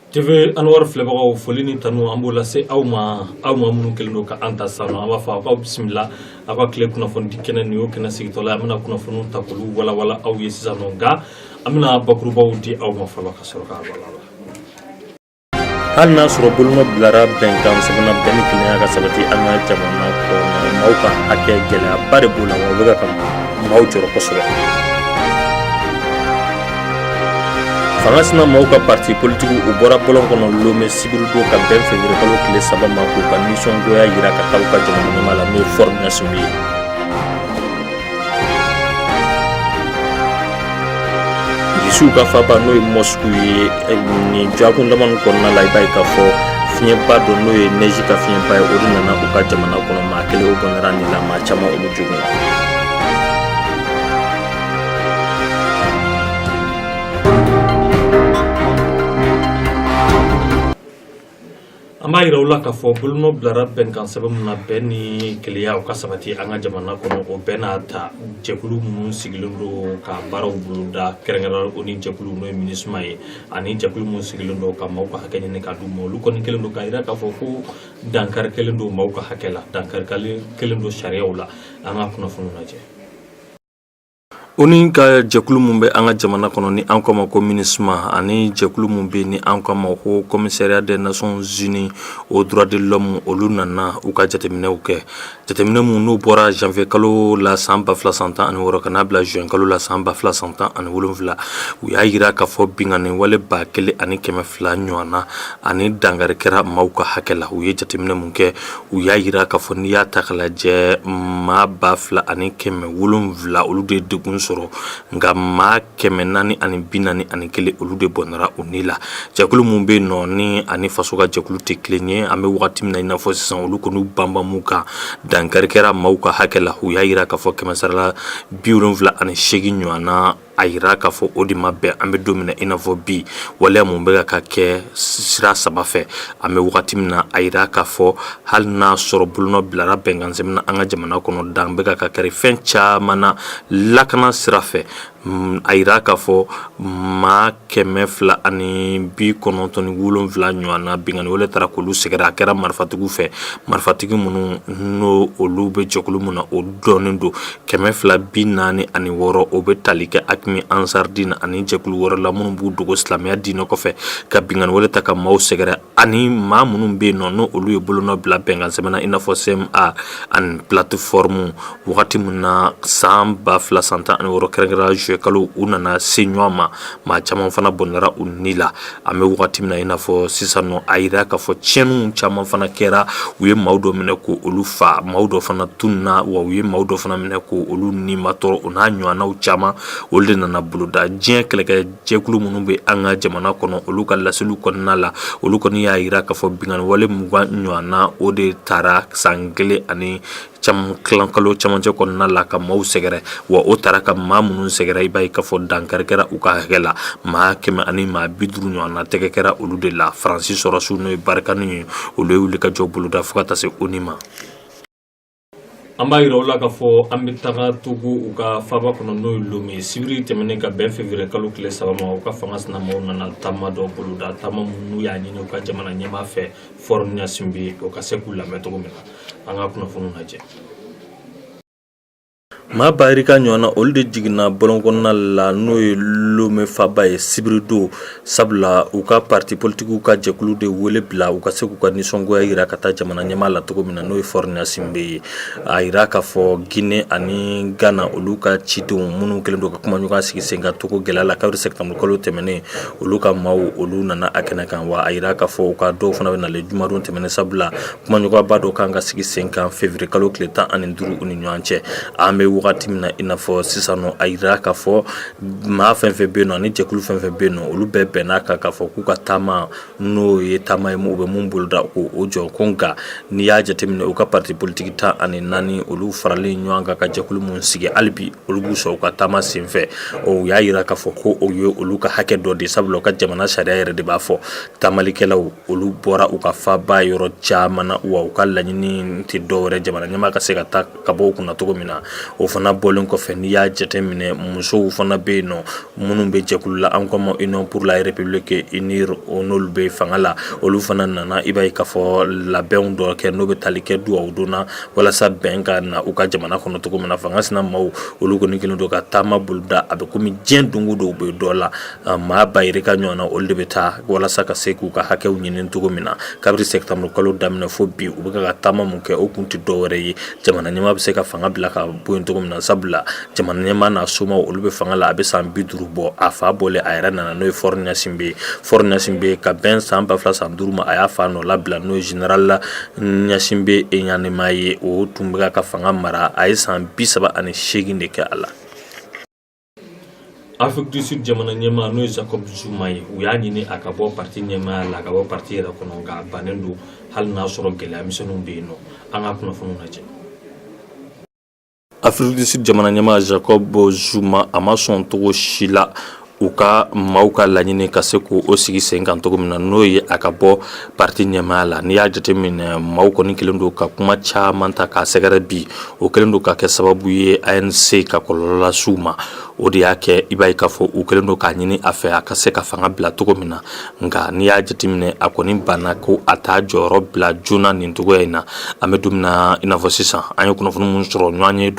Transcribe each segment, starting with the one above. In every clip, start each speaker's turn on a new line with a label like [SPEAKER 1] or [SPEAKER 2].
[SPEAKER 1] TV Anwar filɛbagaw foli ni tanu an b'o lase aw ma minnu kelen don ka an ta san an b'a fɔ aw bisimila aw ka tile kunnafoni di kɛnɛ nin y'o kɛnɛ sigitɔla an bɛna kunnafoniw ta k'olu walawala aw ye sisan nɔ nka an bɛna bakurubaw di aw ma fɔlɔ ka sɔrɔ k'a walawala.
[SPEAKER 2] hali n'a sɔrɔ bolonɔ bilara bɛnkan sɛbɛnna bɛn ni kelenya ka sabati an ka jamana kɔnɔ maaw ka hakɛ gɛlɛyaba de b'o la wa o bɛ ka maaw jɔrɔ kosɛbɛ. fanga sina maaw ka parti politique u bɔra bɔlɔn kɔnɔ lome sibiri don ka bɛn février kalo tile 3 ma k'u ka nisɔngoya yira ka taa u ka jamana ɲɛmaa la n'o ye formation ye. Irisiw ka faba n'o ye mosque ye ni jɔakun laban kɔnɔna la i b'a ye k'a fɔ fiɲɛba dɔ n'o ye neige ka fiɲɛba ye o de nana u ka jamana kɔnɔ maa kelen o bɔnɛra nin la maa caman olu joginna.
[SPEAKER 1] an b'a yira u la k'a fɔ bolonɔ bilara bɛnkan sɛbɛn min na bɛn ni kelenya o ka sabati an ka jamana kɔnɔ o bɛɛ n'a ta jɛkulu minnu sigilen don ka baaraw boloda kɛrɛnkɛrɛnnenya o ni jɛkulu n'o ye Minusma ye ani jɛkulu minnu sigilen don ka maaw ka hakɛ ɲini ka d'u ma olu kɔni kelen don k'a yira k'a fɔ ko dankari kelen don maaw ka hakɛ la dankari kelen don sariyaw la an ka kunnafoniw lajɛ.
[SPEAKER 2] O ni ka jɛkulu mun bɛ an ka jamana kɔnɔ ni an ko ma ko Minusma ani jɛkulu mun bɛ ni an ko ma Haut Commissariat des Nations Unies aux droits de l'homme olu nana u ka jateminɛw kɛ jateminɛ mun n'u bɔra janvier kalo la san 2016 ka n'a bila juin kalo la san 2017 u y'a yira k'a fɔ bingani wale 1200 ɲɔgɔnna ani dankari kɛra maaw ka hakɛ la u ye jateminɛ mun kɛ u y'a yira k'a fɔ n'i y'a ta k'a lajɛ maa 2,700 olu de degun sɔrɔ nka maa 441 olu de bɔnɛra u ni la jɛkulu mun bɛ nɔ ni ani faso ka jɛkulu tɛ kelen ye an bɛ wagati min na i n'a fɔ sisan olu kɔni banbanmu kan dankari kɛra maaw ka hakɛ la u y'a yira k'a fɔ 778 ɲɔgɔnna a yira k'a fɔ o de ma bɛn an bɛ don min na i n'a fɔ bi waleya mun bɛ ka kɛ sira 3 fɛ an bɛ wagati min na a yira k'a fɔ hali n'a sɔrɔ bolonɔ bilara bɛnkan sɛbɛnna an ka jamana kɔnɔ dan bɛ ka kɛri fɛn caman na lakana sira fɛ a yira k'a fɔ maa 297 ɲɔgɔnna bingani wale taara k'olu sɛgɛrɛ a kɛra marifatigiw fɛ marifatigi minnu n'o olu bɛ jɛkulu mun na o dɔɔnin don 246 o bɛ tali kɛ akimi Ansar Dine ani jɛkulu wɛrɛ la minnu b'u dogo silamɛya diinɛ kɔfɛ ka bingani wale ta ka maaw sɛgɛrɛ ani maa minnu bɛ yen nɔ n'o olu ye bolonɔ bila bɛnkan sɛbɛnna i n'a fɔ CMA ani plateforme wagati min na san 2016 kɛrɛnkɛrɛnnenya juillet kalo u nana se ɲɔgɔn ma maa caman fana bɔnɛra u ni la an bɛ wagati min na i n'a fɔ sisan nɔ a yira k'a fɔ tiɲɛniw caman fana kɛra u ye maaw dɔ minɛ ko olu fa maaw dɔ fana tununa wa u ye maaw dɔ fana minɛ ko olu ni ma tɔɔrɔ o n'a ɲɔgɔnnaw caman olu de nana boloda diɲɛ kɛlɛkɛ jɛkulu minnu bɛ an ka jamana kɔnɔ olu ka laseliw kɔnɔna la olu kɔni y'a yira k'a fɔ bingani wale 20 ɲɔgɔnna o de taara san 1 ani kalo camancɛ kɔnɔna la ka maaw sɛgɛrɛ wa o taara ka maa minnu sɛgɛrɛ i b'a ye k'a fɔ dankari kɛra u ka hakɛ la maa 100 ani maa 50 ɲɔgɔnna tɛgɛ kɛra olu de la Faransi sɔrɔsiw n'o ye barikani ye olu ye wuli ka jɔ boloda fo ka taa se ONU ma.
[SPEAKER 1] an b'a yira u la k'a fɔ an bɛ taga Togo u ka faba kɔnɔ n'o ye Lome sibiri tɛmɛnen ka bɛn février kalo tile 3 ma u ka fanga sinamaw nana taama dɔ boloda taama minnu y'a ɲini u ka jamana ɲɛmaa fɛ formation bɛ o ka se k'u lamɛn cogo min na an ka kunnafoniw lajɛ.
[SPEAKER 2] maa barika ɲɔgɔnna olu de jiginna bɔlɔn kɔnɔna la n'o ye Lome faba ye sibiri don sabula u ka parti politikiw ka jɛkulu de wele bila u ka se k'u ka nisɔngoya yira ka taa jamana ɲɛmaa la cogo min na n'o ye formation bɛ ye a yira k'a fɔ Guinée ani Ghana olu ka cidenw minnu kelen don ka kuma ɲɔgɔn sigi sen ka Togo gɛlɛya la kabiri septembre kalo tɛmɛnen olu ka maaw olu nana a kɛnɛ kan wa a yira k'a fɔ u ka dɔw fana bɛ nalen jumadon tɛmɛnen sabula kuma ɲɔgɔnba dɔ kan ka sigi sen kan février kalo tile 15 u ni ɲɔgɔn cɛ an bɛ wagati min na i n'a fɔ sisan nɔ a yira k'a fɔ maa fɛn fɛn bɛ yen nɔ ani jɛkulu fɛn fɛn bɛ yen nɔ olu bɛɛ bɛnna kan k'a fɔ k'u ka taama n'o ye taama ye u bɛ mun boloda ko o jɔ ko nka n'i y'a jateminɛ u ka parti politique 14 olu faralen ɲɔgɔn kan ka jɛkulu mun sigi hali bi olu b'u sɔrɔ u ka taama senfɛ o y'a yira k'a fɔ ko o ye olu ka hakɛ dɔ de sabula u ka jamana sariya yɛrɛ de b'a fɔ taamalikɛlaw olu bɔra u ka faba yɔrɔ caman na wa u ka laɲini tɛ dɔwɛrɛ jamana ɲɛmaa ka se ka taa ka bɔ u kunna cogo min na o fana bɔlen kɔfɛ n'i y'a jateminɛ musow fana bɛ yen nɔ minnu bɛ jɛkulu la an ko ma union pour la république unir n'olu bɛ fanga la olu fana nana i b'a ye k'a fɔ labɛnw dɔ kɛ n'o bɛ tali kɛ duwawu donna walasa bɛn ka na u ka jamana kɔnɔ cogo min na fanga sina maaw olu kɔni kelen don ka taama boloda a bɛ komi diɲɛ don o don u bɛ dɔ la maa bayirika ɲɔgɔn na olu de bɛ taa walasa ka se k'u ka hakɛw ɲini cogo min na kabiri sɛkitamuru kalo daminɛ fo bi u bɛ ka taama mun kɛ o kun tɛ dɔwɛrɛ ye jamana ɲɛmaa bɛ se ka fanga bila ka bɔ yen cogo min na sabula jamana ɲɛmaa n'a somaw olu bɛ fanga la a bɛ san 50 bɔ a fa bɔlen a yɛrɛ nana n'o ye Faure Gnassingbé ka bɛn san 2000 san 5 ma a y'a fa nɔ labila n'o ye général Gnassingbé Eɲanima ye o tun bɛ ka fanga mara a ye san 38 de kɛ a la.
[SPEAKER 1] Afrique du Sud jamana ɲɛmaa n'o ye Jacob Zuma ye u y'a ɲini a ka bɔ parti ɲɛmaaya la a ka bɔ parti yɛrɛ kɔnɔ nka a bannen don hali n'a sɔrɔ gɛlɛya misɛnninw bɛ yen nɔ an ka kunnafoniw lajɛ.
[SPEAKER 2] Afrique du Sud jamana ɲɛmaa Jacob Zuma a ma sɔn cogo si la u ka maaw ka laɲini ka se k'o sigi sen kan cogo min na n'o ye a ka bɔ parti ɲɛmaaya la n'i y'a jateminɛ maaw kɔni kelen don ka kuma caman ta k'a sɛgɛrɛ bi o kelen don ka kɛ sababu ye ANC ka kɔlɔlɔ las'u ma o de y'a kɛ i b'a ye k'a fɔ u kelen don k'a ɲini a fɛ a ka se ka fanga bila cogo min na nka n'i y'a jateminɛ a kɔni banna ko a t'a jɔyɔrɔ bila joona nin cogoya in na an bɛ don min na i n'a fɔ sisan an ye kunnafoni minnu sɔrɔ ɲɔgɔnye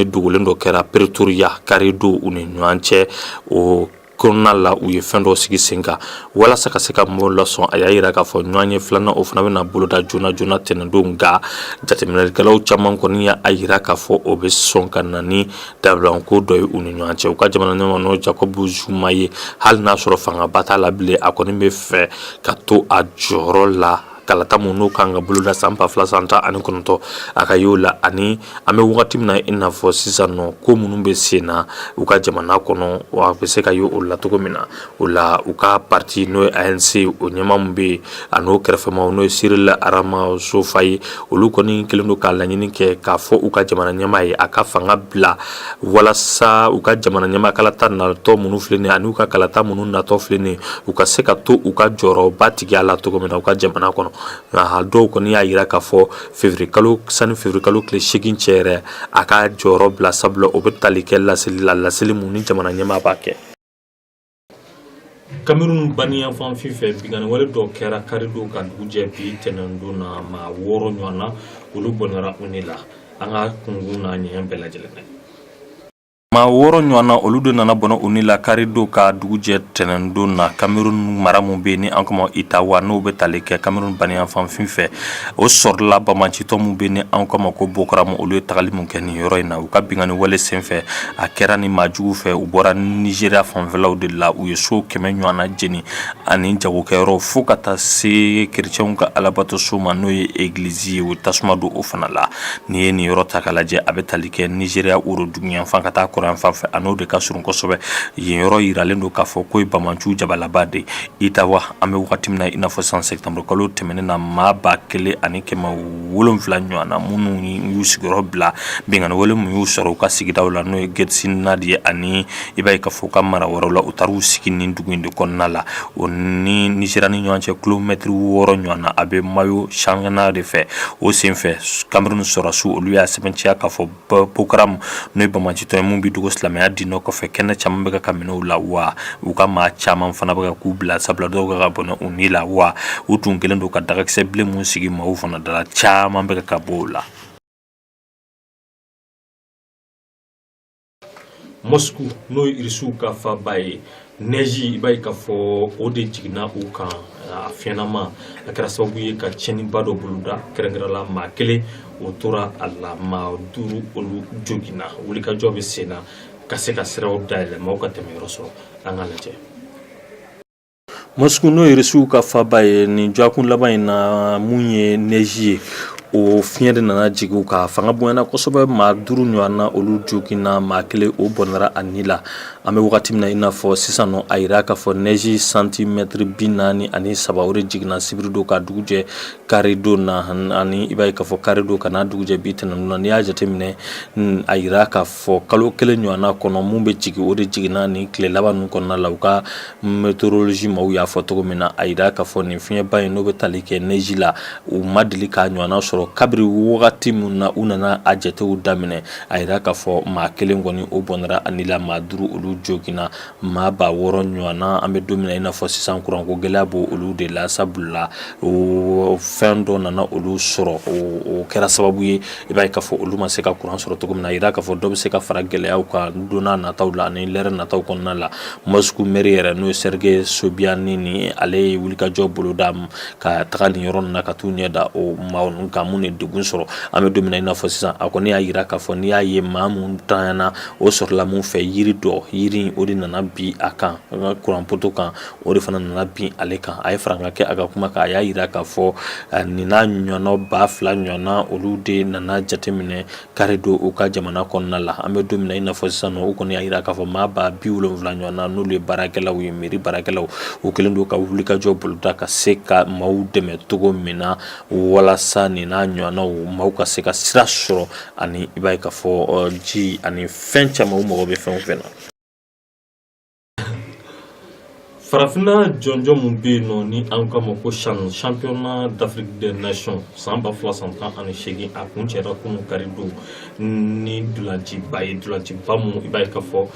[SPEAKER 2] dogolen dɔ kɛra Pretoria kari do u ni ɲɔgɔn cɛ o kɔnɔna la u ye fɛn dɔ sigi sen kan walasa ka se ka mɔgɔw lasɔn a y'a yira k'a fɔ ɲɔgɔn ye filanan o fana bɛna boloda joona tɛnɛndon nka jateminɛlikɛlaw caman kɔni y'a yira k'a fɔ o bɛ sɔn ka na ni dabilanko dɔ ye u ni ɲɔgɔn cɛ u ka jamana ɲɛmaa n'o Jacob Zuma ye hali n'a sɔrɔ fangaba t'a la bilen a kɔni bɛ fɛ ka to a jɔyɔrɔ la kalata mun n'o kan ka boloda san 2019 a ka y'o la ani an bɛ wagati min na i n'a fɔ sisan nɔ ko minnu bɛ sen na u ka jamana kɔnɔ wa a bɛ se ka y'o la cogo min na o la u ka parti n'o ye ANC o ɲɛmaa min bɛ yen a n'o kɛrɛfɛmaw n'o ye Cyril Aramasofa ye olu kɔni kelen don ka laɲini kɛ k'a fɔ u ka jamana ɲɛmaa ye a ka fanga bila walasa u ka jamana ɲɛmaa kalata natɔ minnu filɛ nin ye ani u ka kalata minnu natɔ filɛ nin ye u ka se ka to u ka jɔyɔrɔba tigɛ a la cogo min na u ka jamana kɔnɔ nka dɔw kɔni y'a yira k'a fɔ février kalo tile 8 cɛ yɛrɛ a ka jɔyɔrɔ bila sabula o bɛ tali kɛ laseli mun ni jamana ɲɛmaa b'a kɛ.
[SPEAKER 1] Cameroun baniyan fan fɛ bingani wale dɔ kɛra karido ka dugujɛ bi tɛnɛndon na maa 6 ɲɔgɔn na olu bɔnɛra uni la an ka kungun n'a ɲɛɲɛ bɛɛ lajɛlen na.
[SPEAKER 2] maa 6 ɲɔgɔn na olu de nana bɔnɛ uni la karido ka dugujɛ tɛnɛndon na Cameroun mara mun bɛ yen ni an kama Itawa n'o bɛ tali kɛ Cameroun baniyan fan fɛ o sɔrɔla bamacitɔ mun bɛ yen ni an kama ko Bokaramu olu ye tagali mun kɛ nin yɔrɔ in na u ka bingani wale senfɛ a kɛra ni maajugu fɛ u bɔra Nigeria fanfɛlaw de la u ye so 100 ɲɔgɔn na jeni ani jagokɛyɔrɔ fo ka taa se kerecɛnw ka alabato so ma n'o ye église ye u tasuma don o fana la ni ye nin yɔrɔ ta k'a lajɛ a bɛ tali kɛ Nigeria woroduguyan fan ka taa yan fan fɛ a n'o de ka surun kosɛbɛ yen yɔrɔ yiralen don k'a fɔ ko ye Bamanchu jabalaba de Itawa an bɛ wagati min na i n'a fɔ san septembre kalo tɛmɛnen na maa 1700 ɲɔgɔn na minnu y'u sigiyɔrɔ bila bingani wale mun y'u sɔrɔ u ka sigidaw la n'o ye Getsinna de ye ani i b'a ye k'a fɔ ka mara wɛrɛw la u taara u sigi nin dugu in de kɔnɔna la o ni Nigeria ni ɲɔgɔn cɛ kilomɛtiri 6 ɲɔgɔn na a bɛ mayo championnat de fɛ o senfɛ Cameroun sɔrɔsiw olu y'a sɛbɛntiya k'a fɔ Bokaramu n'o ye bamacitɔ ye mun bɛ dogo silamɛya diinɛ kɔfɛ kɛnɛ caman bɛ ka minɛw la wa u ka maa caman fana bɛ ka k'u bila sabula dɔw ka bɔnɛ u ni la wa u tun kelen don ka dagakisɛ bilen mun sigi maaw fana dala caman bɛ ka bɔ o la.
[SPEAKER 1] Moscou n'o ye irisiw ka faba ye neji i b'a ye k'a fɔ o de jiginna u kan a fiɲɛnama a kɛra sababu ye ka tiɲɛniba dɔ boloda kɛrɛnkɛrɛnla maa 1 o tora a la maa 5 olu joginna wulikajɔ bɛ sen na ka se ka siraw dayɛlɛ maaw ka tɛmɛ yɔrɔ sɔrɔ an ka lajɛ.
[SPEAKER 2] Moscou n'o ye irisiw ka faba ye nin jɔkun laban in na mun ye neji ye o fiɲɛ de nana jigin u ka fanga bonyana kosɛbɛ maa 5 ɲɔgɔn na olu joginna maa 1 o bɔnɛra a ni la an bɛ wagati min na i n'a fɔ sisan nɔ a yira k'a fɔ neige centimètre 43 o de jiginna sibirido ka dugu jɛ karido na ani i b'a ye k'a fɔ karido ka n'a dugu jɛ bi tɛnɛn na n'i y'a jateminɛ a yira k'a fɔ kalo kelen ɲɔgɔnna kɔnɔ mun bɛ jigin o de jiginna nin tile laban ninnu kɔnɔna la u ka météorologie maaw y'a fɔ cogo min na a yira k'a fɔ nin fiɲɛba in n'o bɛ tali kɛ neige la u ma deli k'a ɲɔgɔnna sɔrɔ kabiri wagati min na u nana a jatew daminɛ a yira k'a fɔ maa kelen kɔni o bɔnɛra ani la maa duuru olu joginna maa 600 ɲɔgɔnna an bɛ don min na i n'a fɔ sisan kuranko gɛlɛya b'o olu de la sabula o fɛn dɔ nana olu sɔrɔ o kɛra sababu ye i b'a ye k'a fɔ olu ma se ka kuran sɔrɔ cogo min na a yira k'a fɔ dɔ bɛ se ka fara gɛlɛyaw kan donna nataw la ani lɛrɛ nataw kɔnɔna la Moscou maire yɛrɛ n'o ye Sergei Sobyanin ni ale ye wulikajɔ bolo da ka taga nin yɔrɔ ninnu na ka t'u ɲɛ da o maa ninnu kan mun de degun sɔrɔ an bɛ don min na i n'a fɔ sisan a kɔni y'a yira k'a fɔ n'i y'a ye maa mun tanyana o sɔrɔla mun fɛ yiri in o de nana bin a kan kuran poto kan o de fana nana bin ale kan a ye faranga kɛ a ka kuma kan a y'a yira k'a fɔ nin n'a ɲɔgɔnna 2000 ɲɔgɔnna olu de nana jateminɛ kari don u ka jamana kɔnɔna la an bɛ don min na i n'a fɔ sisan nɔ u kɔni y'a yira k'a fɔ maa 70 ɲɔgɔnna n'olu ye baarakɛlaw ye mairie baarakɛlaw u kɛlen don ka wulikajɔ boloda ka se ka maaw dɛmɛ cogo min na walasa nin n'a ɲɔgɔnnaw maaw ka se ka sira sɔrɔ ani i b'a ye k'a fɔ ji ani fɛn caman u mago bɛ fɛn o fɛn na.
[SPEAKER 1] Farafina jɔnjɔn mun bɛ yen nɔ ni an k'a ma ko championnat d'Afrique des nations san 2018 a kun cɛra kunun kari don ni dolanciba ye dolanciba mun i b'a ye k'a fɔ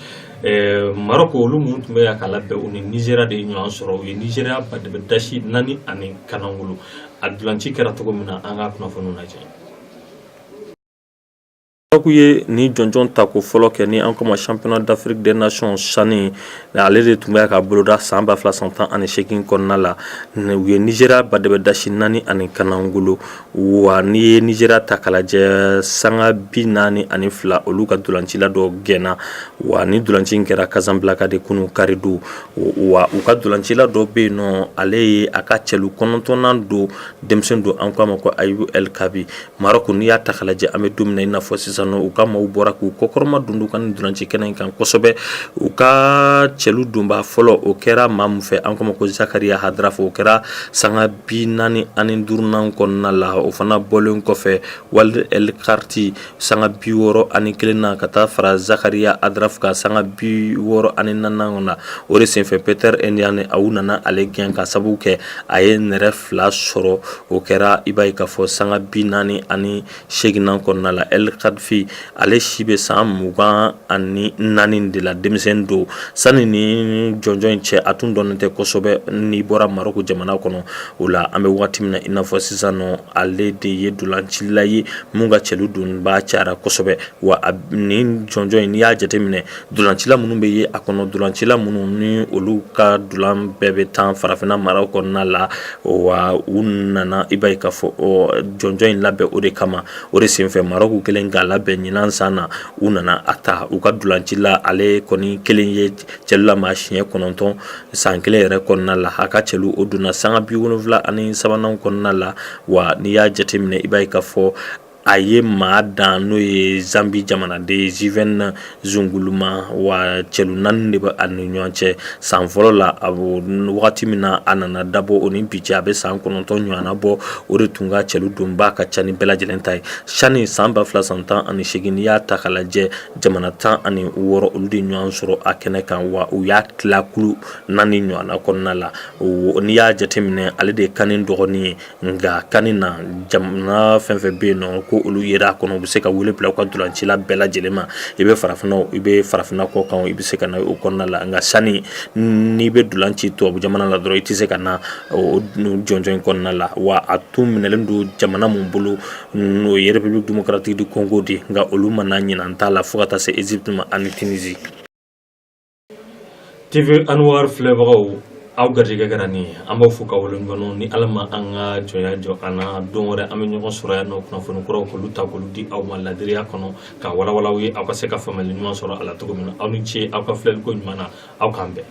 [SPEAKER 1] Maroc olu mun tun bɛ yan ka labɛn u ni Nigeria de ye ɲɔgɔn sɔrɔ u ye Nigeria badɛbɛ dasi 4 ani kanangolo a dolanci kɛra cogo min na an ka kunnafoniw lajɛ.
[SPEAKER 2] Maroc ye ni jɔnjɔn ta ko fɔlɔ kɛ ni an ko ma championnat d'Afrique des nations sanni ale de tun bɛ ka boloda san 2018 kɔnɔna la u ye Nigeria badɛbɛ dasi 4 ani kanangolo wa ni ye Nigeria ta k'a lajɛ sanga 42 olu ka dolancila dɔ gɛnna wa ni dolanci in kɛra Casablanca de kunu karido wa u ka dolancila dɔ bɛ yen nɔ ale ye a ka cɛlu 9nan don denmisɛn don an ko a ma ko Ayubu El Kabi Maroc n'i y'a ta k'a lajɛ an bɛ don min na i n'a fɔ sisan u ka maaw bɔra k'u kɔkɔrɔma dundu kan dolanci kɛnɛ in kan kosɛbɛ u ka cɛlu donba fɔlɔ o kɛra maa min fɛ an ko ma ko Zakaria Hadraf o kɛra sanga 45 kɔnɔna la o fana bɔlen kɔfɛ Walid El Karti sanga 61 na ka taa fara Zakaria Hadraf ka sanga 64 na o de senfɛ Peter Ndiane a u nana ale gɛn ka sababu kɛ a ye nɛrɛ 2 sɔrɔ o kɛra i b'a ye k'a fɔ sanga 48 kɔnɔna la El Kadfi ale si bɛ san 24 de la denmisɛn don sani ni jɔnjɔn in cɛ a tun dɔnnen tɛ kosɛbɛ n'i bɔra Maroc jamana kɔnɔ o la an bɛ waati min na i n'a fɔ sisan nɔ ale de ye dolancila ye mun ka cɛlu donba cayara kosɛbɛ wa ni jɔnjɔn in n'i y'a jateminɛ dolancila minnu bɛ ye a kɔnɔ dolancila minnu ni olu ka dolan bɛɛ bɛ taa farafinna maraw kɔnɔna la wa u nana i b'a ye k'a fɔ jɔnjɔn in labɛn o de kama o de senfɛ Maroc kelen k'a labɛn ɲinan san na u nana a ta u ka dolancila ale kɔni kelen ye cɛlu ma siɲɛ 9 san kelen yɛrɛ kɔnɔna la a ka cɛlu o donna sanga 73 kɔnɔna la wa n'i y'a jateminɛ i b'a ye k'a fɔ a ye maa dan n'o ye Zambi jamanaden Jiven Zunguluma wa cɛlu 4 de bɛ a ni ɲɔgɔn cɛ san fɔlɔ la a wagati min na a nana dabɔ o ni bi cɛ a bɛ san 9 ɲɔgɔnna bɔ o de tun ka cɛlu donba ka ca ni bɛɛ lajɛlen ta ye sani san 2018 n'i y'a ta k'a lajɛ jamana 16 olu de ɲɔgɔn sɔrɔ a kɛnɛ kan wa u y'a tila kulu 4 ɲɔgɔnna kɔnɔna la n'i y'a jateminɛ ale de ye kani dɔgɔnin ye nka kani na jamana fɛn fɛn bɛ yen nɔ ko olu yera kɔnɔ u bɛ se ka wele bila u ka dolancila bɛɛ lajɛlen ma i bɛ farafina kɔ kan i bɛ se ka na o kɔnɔna la nka sani n'i bɛ dolanci tubabu jamana la dɔrɔn i tɛ se ka na o jɔnjɔn in kɔnɔna la wa a tun minɛlen don jamana mun bolo n'o ye République démocratique du Congo de nka olu ma na ɲinan t'a la fo ka taa se Egypte ma ani Tunisie.
[SPEAKER 1] TV Anwar filɛbagaw aw garijɛgɛ kɛra nin ye an b'aw fo ka waleɲuman ni Ala ma an ka jɔnya jɔ an na don wɛrɛ an bɛ ɲɔgɔn sɔrɔ yan nɔ kunnafoni kuraw k'olu ta k'olu di aw ma ladiriya kɔnɔ ka walawalaw ye aw ka se ka faamuyali ɲuman sɔrɔ a la cogo min na aw ni ce aw ka filɛliko ɲuman na aw k'an bɛn.